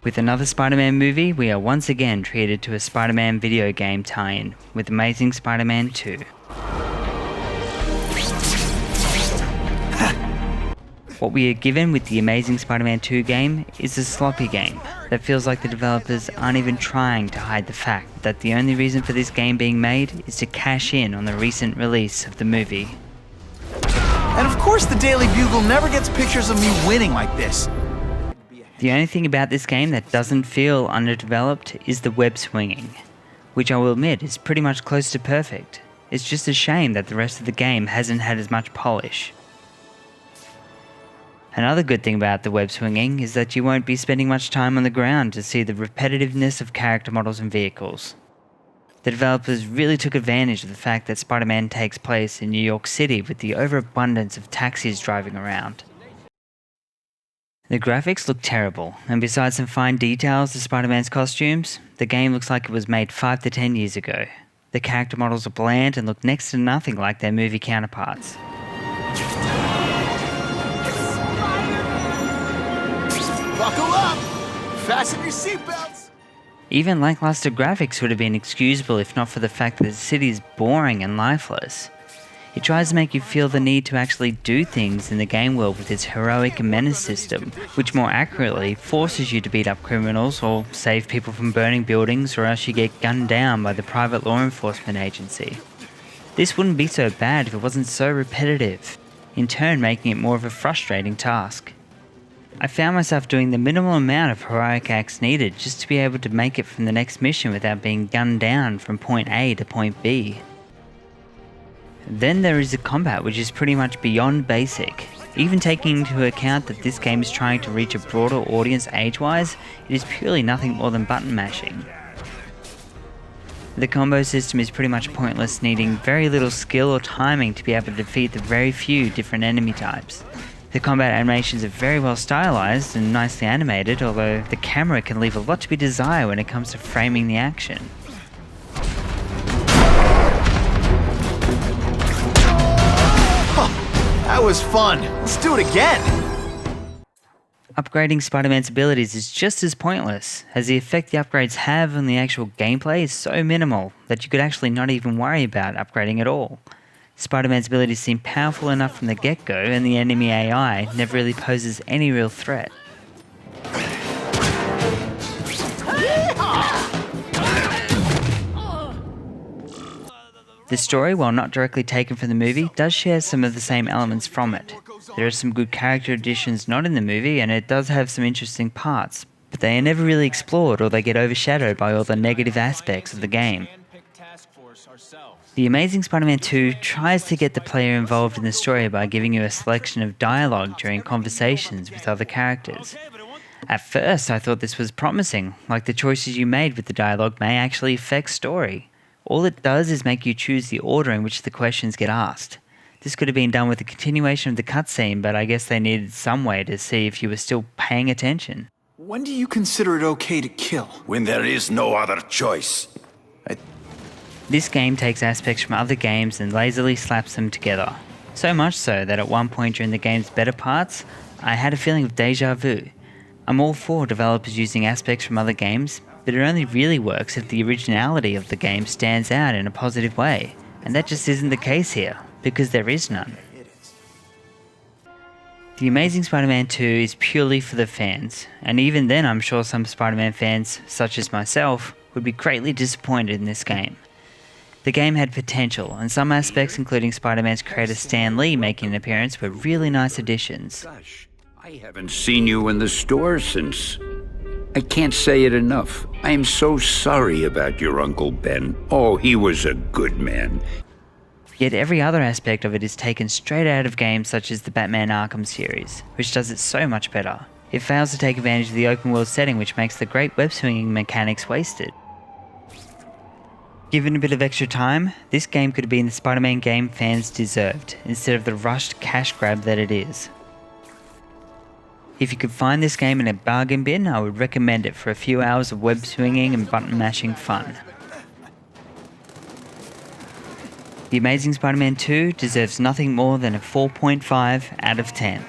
With another Spider-Man movie, we are once again treated to a Spider-Man video game tie-in with Amazing Spider-Man 2. What we are given with the Amazing Spider-Man 2 game is a sloppy game that feels like the developers aren't even trying to hide the fact that the only reason for this game being made is to cash in on the recent release of the movie. And of course the Daily Bugle never gets pictures of me winning like this. The only thing about this game that doesn't feel underdeveloped is the web swinging, which I will admit is pretty much close to perfect. It's just a shame that the rest of the game hasn't had as much polish. Another good thing about the web swinging is that you won't be spending much time on the ground to see the repetitiveness of character models and vehicles. The developers really took advantage of the fact that Spider-Man takes place in New York City with the overabundance of taxis driving around. The graphics look terrible, and besides some fine details to Spider-Man's costumes, the game looks like it was made 5 to 10 years ago. The character models are bland and look next to nothing like their movie counterparts. Buckle up! Fasten your seatbelts! Even lackluster graphics would have been excusable if not for the fact that the city is boring and lifeless. It tries to make you feel the need to actually do things in the game world with its heroic menace system, which more accurately forces you to beat up criminals or save people from burning buildings, or else you get gunned down by the private law enforcement agency. This wouldn't be so bad if it wasn't so repetitive, in turn making it more of a frustrating task. I found myself doing the minimal amount of heroic acts needed just to be able to make it from the next mission without being gunned down from point A to point B. Then there is the combat, which is pretty much beyond basic. Even taking into account that this game is trying to reach a broader audience age-wise, it is purely nothing more than button mashing. The combo system is pretty much pointless, needing very little skill or timing to be able to defeat the very few different enemy types. The combat animations are very well stylized and nicely animated, although the camera can leave a lot to be desired when it comes to framing the action. That was fun. Let's do it again. Upgrading Spider-Man's abilities is just as pointless, as the effect the upgrades have on the actual gameplay is so minimal that you could actually not even worry about upgrading at all. Spider-Man's abilities seem powerful enough from the get-go, and the enemy AI never really poses any real threat. The story, while not directly taken from the movie, does share some of the same elements from it. There are some good character additions not in the movie, and it does have some interesting parts, but they are never really explored or they get overshadowed by all the negative aspects of the game. The Amazing Spider-Man 2 tries to get the player involved in the story by giving you a selection of dialogue during conversations with other characters. At first, I thought this was promising, like the choices you made with the dialogue may actually affect story. All it does is make you choose the order in which the questions get asked. This could have been done with a continuation of the cutscene, but I guess they needed some way to see if you were still paying attention. When do you consider it okay to kill? When there is no other choice. This game takes aspects from other games and lazily slaps them together. So much so that at one point during the game's better parts, I had a feeling of deja vu. I'm all for developers using aspects from other games, but it only really works if the originality of the game stands out in a positive way, and that just isn't the case here, because there is none. The Amazing Spider-Man 2 is purely for the fans, and even then I'm sure some Spider-Man fans, such as myself, would be greatly disappointed in this game. The game had potential, and some aspects, including Spider-Man's creator Stan Lee making an appearance, were really nice additions. Gosh, I haven't seen you in the store since... I can't say it enough. I am so sorry about your Uncle Ben. Oh, he was a good man. Yet every other aspect of it is taken straight out of games such as the Batman Arkham series, which does it so much better. It fails to take advantage of the open world setting, which makes the great web swinging mechanics wasted. Given a bit of extra time, this game could have been the Spider-Man game fans deserved, instead of the rushed cash grab that it is. If you could find this game in a bargain bin, I would recommend it for a few hours of web swinging and button mashing fun. The Amazing Spider-Man 2 deserves nothing more than a 4.5 out of 10.